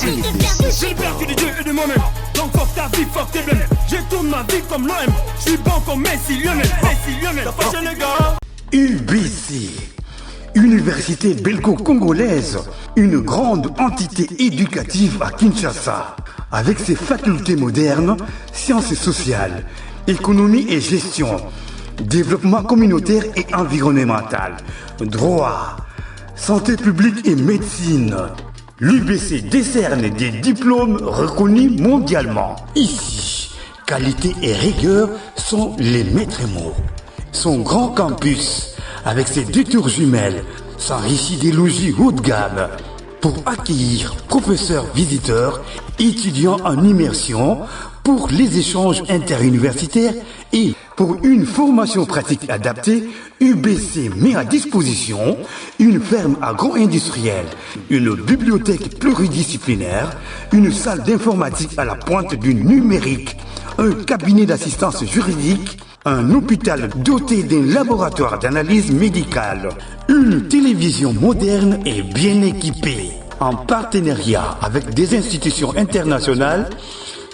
J'ai peur que des dieux et de moi-même. Donc fuck ta vie, fuck tes blêmes. Je tourne ma vie comme l'OM. Je suis bon comme Messi, Lionel. T'as pas gêné, gars. UBC, Université belgo-congolaise, une grande entité éducative à Kinshasa, avec ses facultés modernes, sciences sociales, économie et gestion, développement communautaire et environnemental, droit, santé publique et médecine. L'UBC décerne des diplômes reconnus mondialement. Ici, qualité et rigueur sont les maîtres mots. Son grand campus, avec ses 2 tours jumelles, s'enrichit des logis haut de gamme pour accueillir professeurs visiteurs, étudiants en immersion, pour les échanges interuniversitaires et pour une formation pratique adaptée. UBC met à disposition une ferme agro-industrielle, une bibliothèque pluridisciplinaire, une salle d'informatique à la pointe du numérique, un cabinet d'assistance juridique, un hôpital doté d'un laboratoire d'analyse médicale, une télévision moderne et bien équipée. En partenariat avec des institutions internationales,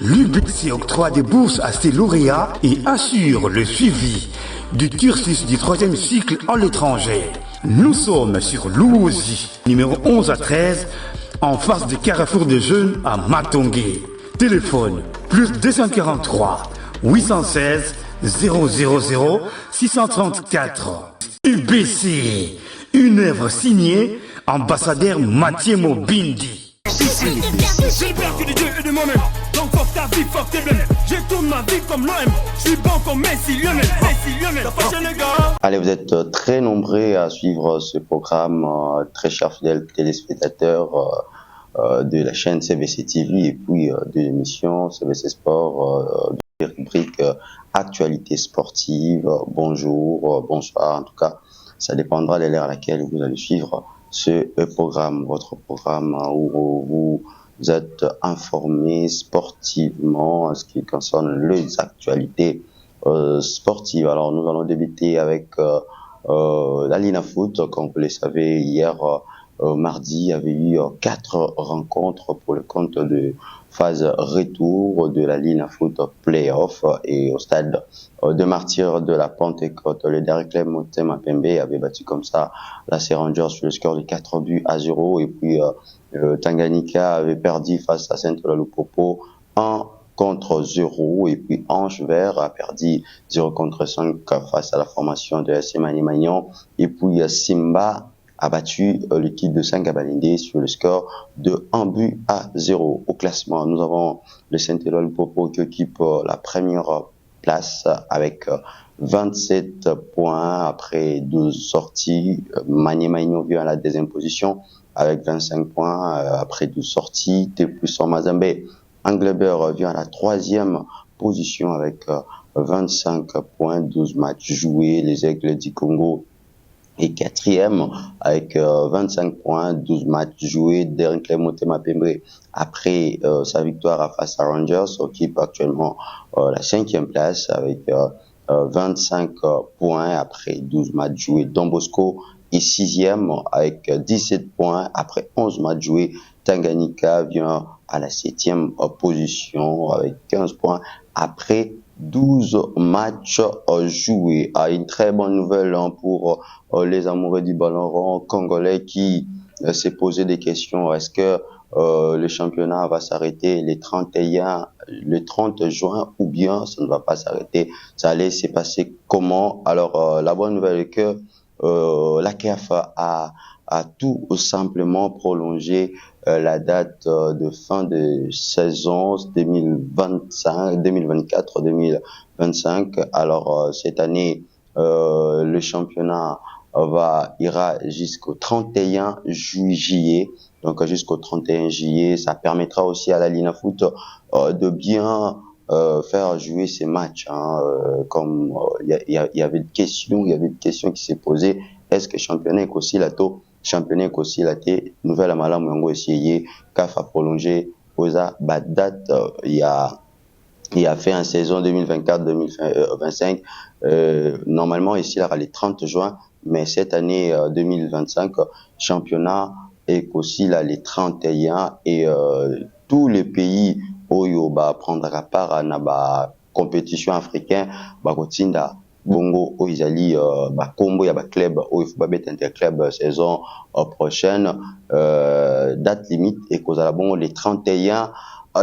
l'UBC octroie des bourses à ses lauréats et assure le suivi du cursus du 3e cycle à l'étranger. Nous sommes sur Louosi, numéro 11 à 13, en face du carrefour des jeunes à Matongé. Téléphone plus 243 816 000 634. UBC, une œuvre signée ambassadeur Mathieu Mobindi. J'ai peur que des dieux et de moi-même. Donc fuck ta vie, fuck tes blêmes. Je tourne ma vie comme l'OM. Je suis bon comme Messi, Lionel. T'as pas gêné, gars. Allez, vous êtes très nombreux à suivre ce programme, très chers fidèles téléspectateurs de la chaîne CBC TV et puis de l'émission CBC Sport, de la rubrique actualité sportive. Bonjour, bonsoir, en tout cas, ça dépendra de l'heure à laquelle vous allez suivre ce programme, votre programme où vous êtes informés sportivement en ce qui concerne les actualités sportives. Alors, nous allons débuter avec la Ligue Foot. Comme vous le savez, hier, mardi, il y avait eu 4 rencontres pour le compte de phase retour de la Ligue Foot Playoff, et au stade de Martyrs de la Pentecôte, le dernier club Motema Pembe avait battu comme ça la Rangers sur le score de 4-0, et puis Tanganyika avait perdu face à Saint-Lupopo 1-0, et puis Ange Vert a perdu 0-5 face à la formation de SC Magnan, et puis Simba a battu l'équipe de Saint-Gabalindé sur le score de 1-0. Au classement, nous avons le Saint-Lupopo qui occupe la première place avec 27 points après 12 sorties. Magnan vient à la 2e position avec 25 points après 12 sorties. T+1 Mazembe Anglebert vient à la 3e position avec 25 points, 12 matchs joués. Les Aigles du Congo est 4e avec 25 points, 12 matchs joués. Dernier club Motema Pembe, après sa victoire face à Rangers, occupe actuellement la 5e place avec 25 points après 12 matchs joués. Don Bosco est 6e avec 17 points après 11 matchs joués. Tanganyika vient à la 7e position avec 15 points après 12 matchs joués. Une très bonne nouvelle pour les amoureux du ballon rond congolais qui s'est posé des questions. Est-ce que le championnat va s'arrêter le 30 juin ou bien ça ne va pas s'arrêter? Ça allait se passer comment? Alors, la bonne nouvelle est que la CAF a tout simplement prolongé la date de fin de saison 2024-2025. Alors, cette année, le championnat ira jusqu'au 31 juillet. Donc, jusqu'au 31 juillet, ça permettra aussi à la Ligue Foot de bien faire jouer ces matchs. Comme il y avait des questions qui s'est posées. Est-ce que championnat est aussi la nouvelle amala mwango essayé CAF a prolongé osa date il a fait en saison 2024-2025 normalement ici là les 30 juin, mais cette année 2025 championnat et aussi là les 31 et tous les pays oyo prendra part à la compétition africaine bakotinda bongo oyo ezali bakombo ya club oyo faut babeta interclub saison prochaine, date limite et kozala bongo les 31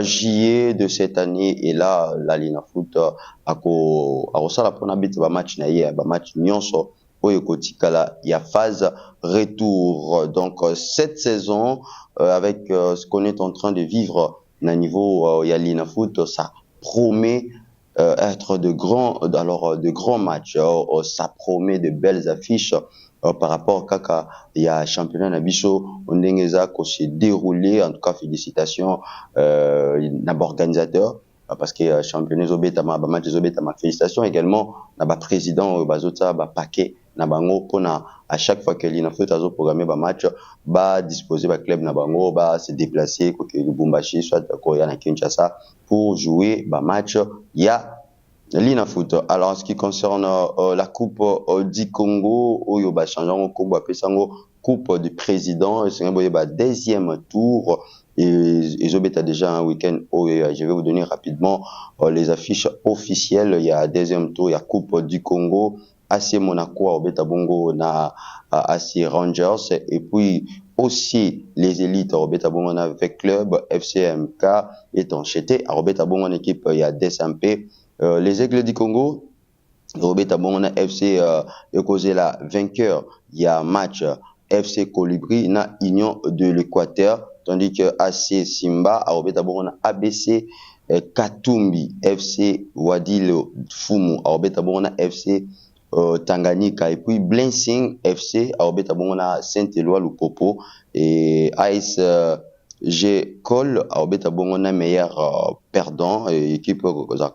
juillet de cette année. Et là la Lina Foot akosala pona bete match na ye match nyonso oyo kotikala ya phase retour. Donc cette saison avec ce qu'on est en train de vivre na niveau ya Lina Foot, ça promet être de grands matchs, ça promet de belles affiches par rapport kaka ya championnat na biso ndenge eza ko se dérouler. En tout cas félicitations na organisateur parce que championnat zobetama match zobetama, félicitations également na président bazota paquet na bango pona à chaque fois que Lina Foot azo programmer match disposer club na bango se déplacer ko Lubumbashi soit ko ya na Kinshasa pour jouer match ya Lina Foot. Alors en ce qui concerne la coupe du Congo oyo changeant ko pesango coupe du président, c'est un deuxième tour et Zobeta déjà un week-end. Je vais vous donner rapidement les affiches officielles. Il y a deuxième tour, il y a coupe du Congo, AC Monaco, Robeta Bongo na AC Rangers, et puis aussi les élites Robeta Bongo na avec club FCMK est enchaîné à Robeta Bongo en équipe. Il y a DSMP, les Aigles du Congo, Robeta Bongo na FC Ekozela vainqueur. Il y a match FC Colibri na Union de l'Équateur, tandis que AC Simba a Robeta Bongo na ABC Katumbi, FC Wadilo Fumu a Robeta Bongo na FC Tanganyika, et puis Blessing FC a Robeta Bongo na Saint-Éloi Lupopo, et AS G Col a Robeta Bongo na meilleur perdant, équipe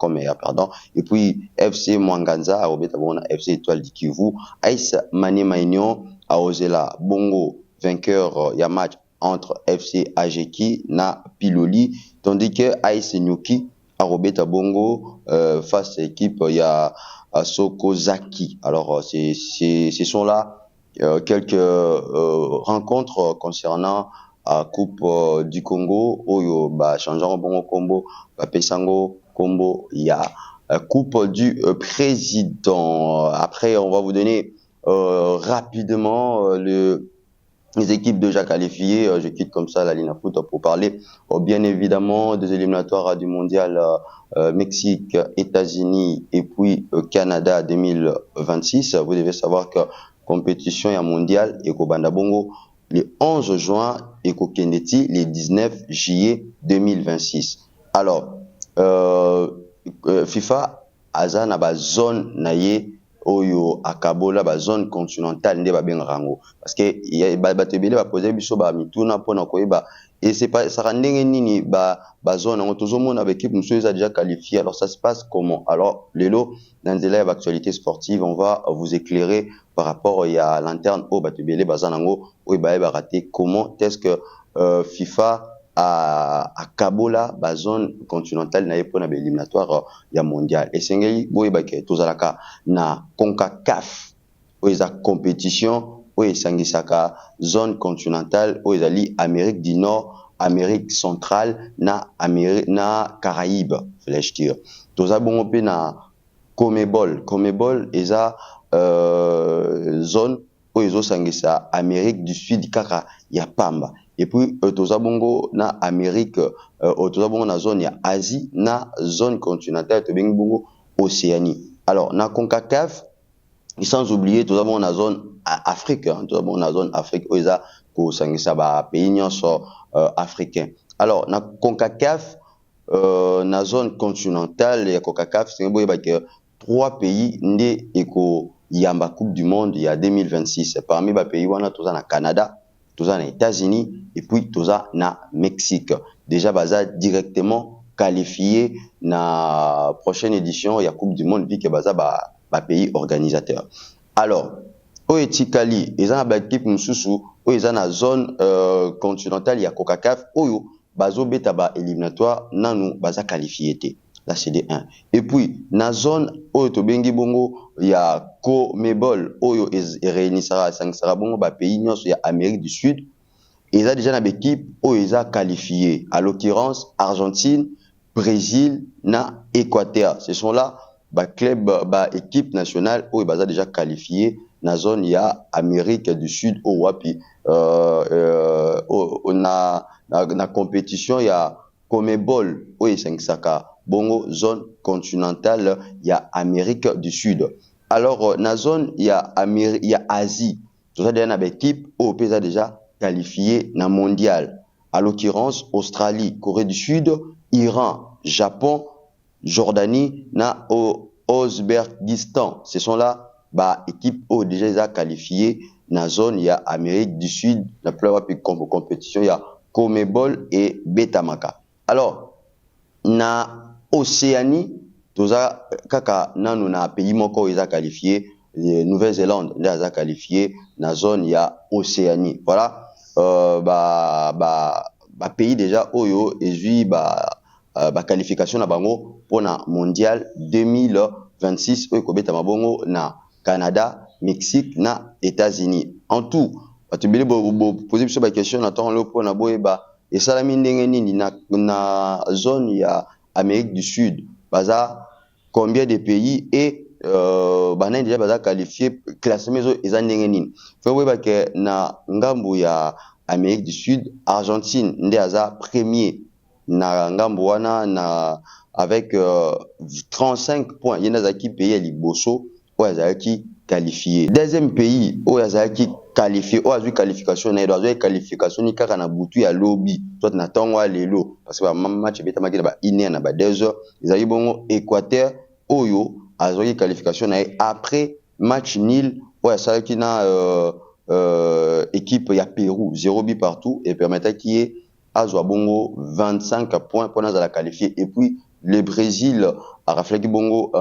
comme meilleur perdant, et puis FC Mwanganza a Robeta Bongo na FC Étoile du Kivu, AS Maniema Union a Ozela Bongo vainqueur, ya match entre FC Ajeki na Piloli, tandis que AS Nyuki a Robeta Bongo face à l'équipe ya Sokozaki. Alors ce sont là quelques rencontres concernant Coupe du Congo oyo changeant bongo combo pesango combo ya Coupe du Président. Après on va vous donner rapidement les équipes déjà qualifiées. Je quitte comme ça la Lina Foot pour parler bien évidemment des éliminatoires du mondial Mexique, États-Unis et puis Canada 2026. Vous devez savoir que compétition et mondial et Kobanda Bongo le 11 juin et Kokendeti le 19 juillet 2026. Alors FIFA aza na ba zone naye oyo akabola ba zone continentale nde babengango parce que ya batebele ba poser biso ba mituna pona koyeba et c'est pas ça ndenge nini ba zone ngo tozomona avec équipe monsieur a déjà qualifié. Alors ça se passe comment? Alors lelo dans des live actualité sportive on va vous éclairer par rapport à l'interne au batebele bazanango oyo ba raté comment est-ce que FIFA à Kabola ba zone continentale na yepona ba éliminatoire ya mondial et sengeli boyeba ke tozalaka na CONCACAF oyo za compétition oyo esangisaka zone continentale oyo ezali Amérique du Nord, Amérique centrale na Caraïbes, fallait-je dire. Toza bongo pe na CONMEBOL eza zone oyo ezosangisa Amérique du Sud kaka ya pamba. Et puis toza bongo na Amérique toza bongo na zone ya Asie na zone continentale to bengi bongo Océanie. Alors na CONCACAF et sans oublier toza bongo na zone Afrique, toza bongo na zone Afrique oyo eza ko sangisa ba pays nyonso africain. Alors na CONCACAF na zone continentale ya CONCACAF c'est boyeba que 3 pays nde eko yamba Coupe du Monde il y a 2026. Parmi ba pays wana toza na Canada, toza na États-Unis et puis toza na Mexique. Déjà baza directement qualifié na prochaine édition ya Coupe du Monde vu que baza ba pays organisateur. Alors oetikali eza na ba équipe mususu oyo eza na zone continentale ya CONCACAF oyo bazo beta ba éliminatoire nanu baza qualifié té. Là c'est des 1. Et puis na zone oyo to bengi bongo ya CONMEBOL oyo réunissara sangisara bongo ba pays nyonso ya Amérique du Sud ils ont déjà une équipe où ils ont qualifié. À l'occurrence, Argentine, Brésil, na Équateur. Ce sont là, club, équipe nationale où ils ont déjà qualifié. Na zone, il y a Amérique du Sud, au Wapi. Na compétition, il y a Comebol, où il y a Bongo, zone continentale, il y a Amérique du Sud. Alors, na zone, il y a Asie. Tout ça, il y a une équipe où ils ont déjà qualifié na mondial. À l'occurrence, Australie, Corée du Sud, Iran, Japon, Jordanie, na Ouzbékistan. Ce sont là, équipe où déjà qualifié na zone, il y a Amérique du Sud, la plupart des compétitions, il y a Comebol et Betamaka. Alors, na Océanie, tout ça, kaka nanu na pays moko ils a qualifié, Nouvelle-Zélande, ils a qualifié, na zone, il y a Océanie. Voilà. Pays déjà oyo ezui qualification na bango pour na mondial 2026 oyo kobeta mabongo na Canada, Mexique na États-Unis. En tout, tu beli poser sur ba question na temps le pour na boyeba et salami ndenge nini na zone ya Amérique du Sud. Baza combien de pays et bana déjà baza qualifié classement eza ndenge nini. Faut boyeba ke na ngambu ya Amérique du Sud, Argentine nde aza premier na ngambu wana na avec 35 points. Il y a des pays à Liboso où ils qualifié. Deuxième pays où ils qualifié, où ils qualification na ils qualification ni kaka na butu ya lobby. Soit na tongo lelo parce que match beta maki na ba 1h na ba 2h. Ils ont bon Équateur oyo azoki qualification na après match nul où ils na équipe ya Pérou 0 but partout et permettait qu'il y ait bongo 25 points pour nous la qualifier et puis le Brésil a raflé bongo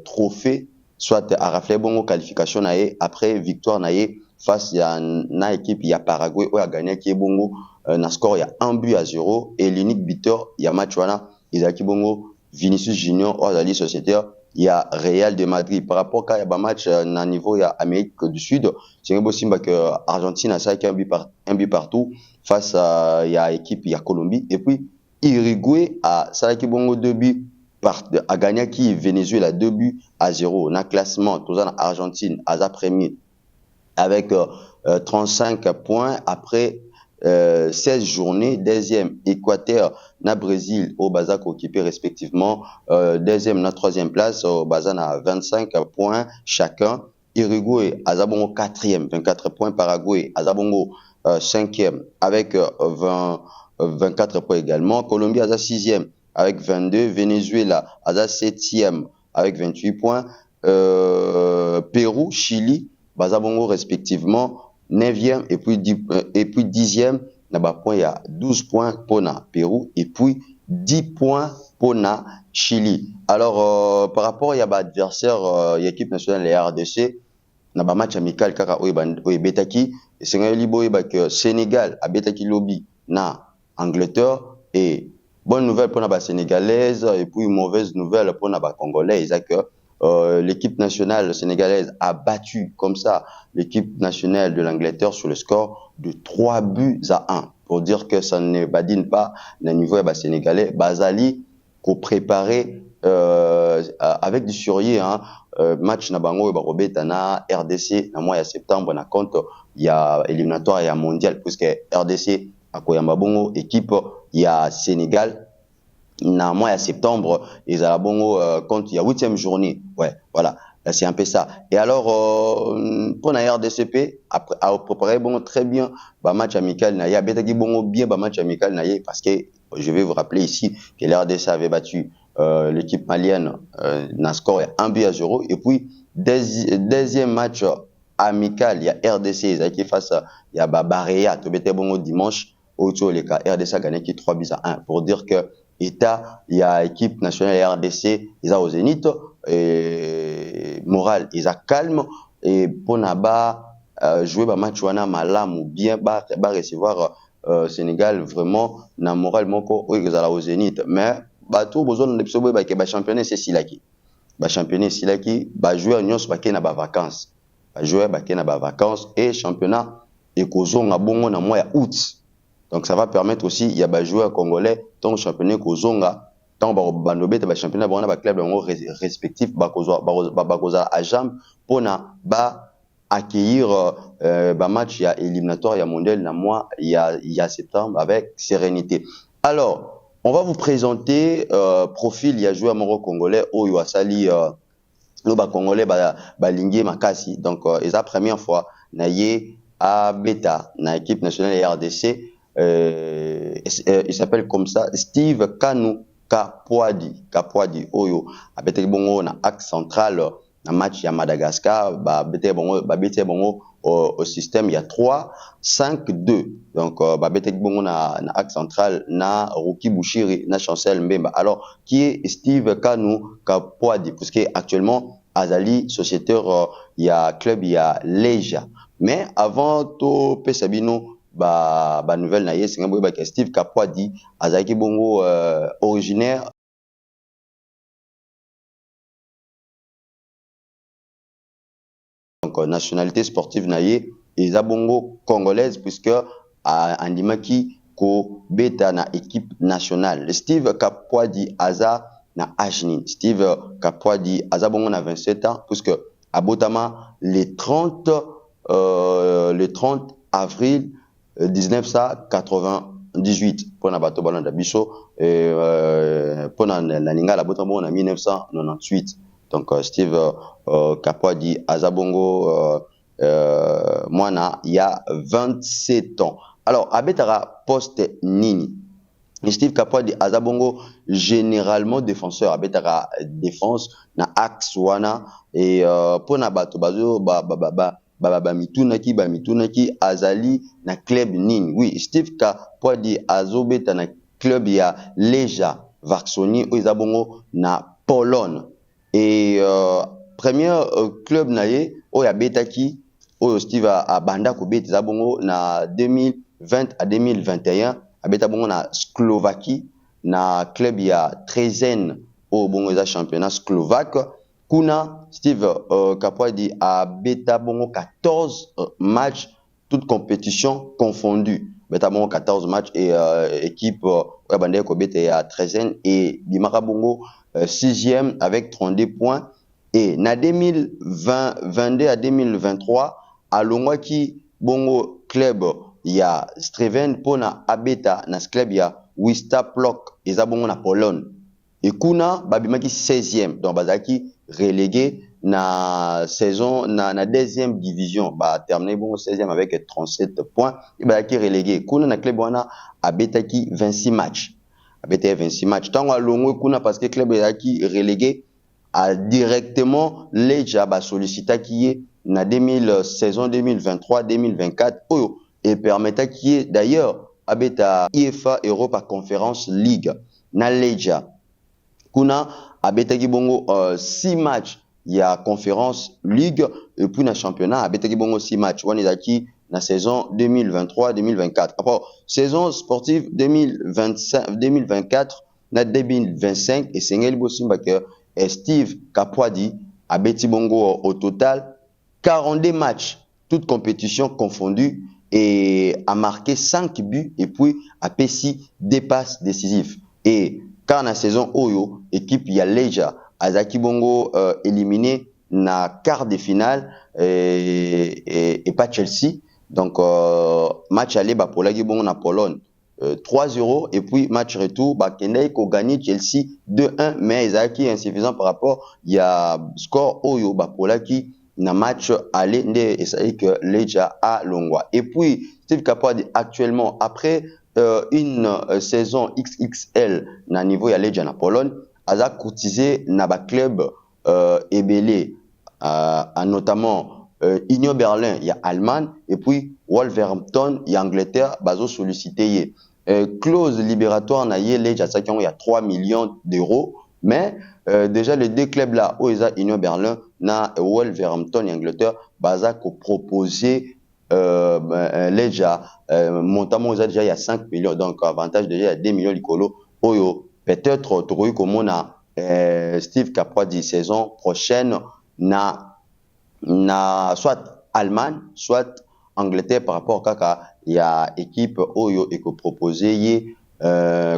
trophée soit a raflé bongo qualification naé après victoire naé face à na équipe ya Paraguay où a gagné qui est bongo na score il y a 1-0 et l'unique buteur il y a match wana Isaki bongo Vinicius Junior ou Azali Sociétaire il y a Real de Madrid par rapport à un match na niveau il y a Amérique du Sud c'est un beau simba que Argentine a ça qui un but partout face à il y a équipe il y a Colombie et puis Uruguay a ça qui bongo 2 buts a gagné qui Venezuela 2-0 na classement tout ça Argentine a premier avec 35 points après 16 journées, deuxième Équateur, na Brésil au Bazac occupé respectivement, deuxième na troisième place au Bazan à 25 points chacun. Uruguay Azabongo quatrième, 24 points. Paraguay Azabongo cinquième avec 24 points également. Colombie Aza sixième avec 22. Venezuela Aza septième avec 28 points. Pérou, Chili Bazabongo respectivement 9e et puis 10e, il y a 12 points pour na Pérou et puis 10 points pour na Chili. Alors, par rapport à l'adversaire, l'équipe nationale de RDC, na ba match amical kaka oye betaki, et c'est que Sénégal a betaki lobby na Angleterre et bonne nouvelle pour na sénégalaise et puis mauvaise nouvelle pour na congolais, l'équipe nationale sénégalaise a battu comme ça l'équipe nationale de l'Angleterre sur le score de 3-1 pour dire que ça ne badine pas le niveau sénégalais. Bazali qu'on préparait avec du sérieux match na bango et barobeta na RDC na mois de septembre na compte il y a éliminatoire il y a mondial puisque RDC a koyamba bongo équipe il y a Sénégal na mois de septembre, ils ont bongo compte il y a 8e journée. Ouais, voilà. C'est un peu ça. Et alors, pour la RDCP, après, a préparé bon très bien, match amical na ya, betaki bongo bien, match amical na ya, parce que je vais vous rappeler ici que la RDC avait battu l'équipe malienne na score 1-0. Et puis, deuxième match amical, il y a RDC, ils ont face il y a Barea, tu bete bongo dimanche, où les cas, RDC a gagné qui 3-1 pour dire que État, il y a équipe nationale RDC, ils ont au zénith, et moral, ils ont calme, et pour naba jouer ba match wana malam ou bien ba recevoir Sénégal vraiment na moral moko ils ont au zénith, mais ba tout besoin de psobo ba ke ba championnat c'est silaki, ba championnat silaki, ba joueur nyos ba ke na ba vacances, ba joueur ba ke na ba vacances et championnat et kozonga bongo na mois ya août. Donc ça va permettre aussi, il y a des joueurs congolais, tant championnat Kozonga, tant Bandobé, le championnat, il y a des clubs respectifs, Bakoza à Jam, pour accueillir match, il y a éliminatoire, il y a mondial, il y a septembre avec sérénité. Alors, on va vous présenter profil, il y a joueur moro congolais, Oyo Asali, le congolais, Balingue Makasi. Donc, c'est la première fois, naye à Beta, na équipe nationale de RDC, il s'appelle comme ça, Steve Kanu Kapwadi, Oyo, à Beta Bongo, na axe central, na match à Madagascar, Beta Bongo, au système, il y a 3-5-2. Donc, Beta Bongo, na axe central, na Ruki Bouchiri, na Chancel Mbemba. Alors, qui est Steve Kanu Kapwadi? Parce qu'actuellement, Azali, sociétaire, il y a club, il y a Leja. Mais avant tout, Pesabino, nouvelle naïe, c'est Steve Kapwadi, Azaki Bongo, originaire. Donc, nationalité sportive naïe, et Zabongo congolaise, puisque Andimaki, ko beta na équipe nationale. Le Steve Kapwadi, Aza, na Ajnin. Steve Kapwadi, Aza Bongo na 27 ans, puisque à Botama, le 30 avril 1998, pour na bato balanda biso, pour na ninga la Botama en 1998. Donc Steve Kapwadi, Azabongo, Moana, il y a 27 ans. Alors, Abetara poste Nini. Steve Kapwadi, Azabongo, généralement défenseur. Abetara défense, na axe wana, et pour na bato bazo, mitunaki, Azali, na club Nini. Oui, Steve Kapwadi, Azobeta, na club ya Leja, Varsoni, Azabongo, na Pologne. Et premier club naye oya betaki oyo Steve a banda ko beta bongo na 2020 à 2021 a beta bongo na Slovaquie na club ya Trezen au bongo za championnat slovaque. Kuna Steve Kapwadi a beta bongo 14 matchs toutes compétitions confondues. Beta bongo 14 matchs et équipe oya banda ko beta ya Trezen et bimaka bongo 6e avec 32 points. Et na 2022 à 2023, à Longwaki Bongo Club, il y a Streven Pona Abeta, na club il y a Wista Plok, et Zabongo na Pologne. Et Kuna, Babimaki 16e, donc Bazaki relégué na saison, na deuxième division, terminé bon 16e avec 37 points, et Bazaki relégué. Kuna na club wana Abetaki 26 matchs. Abeta 26 matchs. Tant à Longo Kuna parce que club Bazaki relégué, a directement Leja sollicita qui est na saison 2023-2024 et permettait qui est d'ailleurs abeta IFA Europa Conference League na Leja kuna abeta ki bongo 6 matchs il y a Conference League et puis na championnat abeta ki bongo 6 matchs wani daki na saison 2023-2024 après saison sportive 2024 na 2025 et Sengel Bosimba que Steve Kapwadi a beti bongo au total 42 matchs, toutes compétitions confondues, et a marqué 5 buts et puis a fait 6 passes décisives. Et quand la saison Oyo, équipe ya Leja, Azaki Bongo éliminé na quart de finale et pas Chelsea. Donc match aller pour la Bongo na Pologne. 3-0 et puis match retour Kendai ko gagné Chelsea 2-1 mais Isaki est insuffisant par rapport il y a score Oyo Polaki na match aller nde essaye que Leja a Longwa. Et puis Steve Kapwadi actuellement après une saison XXL na niveau ya Leja na Pologne a courtisé na ba club ebelé notamment Union Berlin il y a Allemagne et puis Wolverhampton il y a Angleterre bazo sollicité clause libératoire na Leja ça il y a 3 millions d'euros mais déjà les deux clubs là Union Berlin na Wolverhampton et Angleterre baza ko proposer Leja montamment déjà il y a 5 millions donc avantage déjà il y a 2 millions likolo oyo peut-être trouver comme on a Steve Kapwadi saison prochaine na soit Allemagne soit Angleterre par rapport à il y a équipe Oyo et que proposé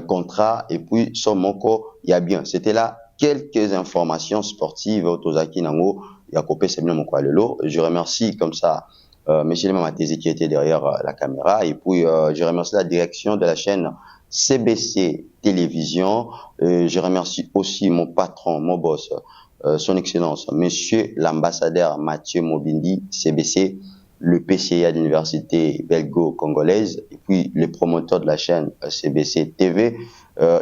contrat et puis son moko il y a bien. C'était là quelques informations sportives Tozaki Nango il y a copé Semina Mokwalelo. Je remercie comme ça Michel Mamatezi qui était derrière la caméra et puis je remercie la direction de la chaîne CBC Télévision. Je remercie aussi mon patron, mon boss, son excellence, monsieur l'ambassadeur Mathieu Mobindi, CBC, le PCA de l'université belgo-congolaise, et puis le promoteur de la chaîne CBC TV.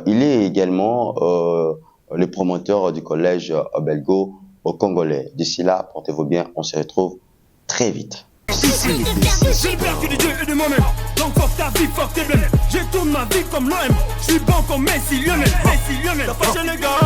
Il est également le promoteur du collège belgo-congolais. D'ici là, portez-vous bien, on se retrouve très vite. J'ai le perdu des dieux et de moi-même. Donc fuck ta vie, fuck tes blèmes. Je tourne ma vie comme l'OM. Je suis bon comme Messi Lionel. Messi Lionel. T'as fâché les gars.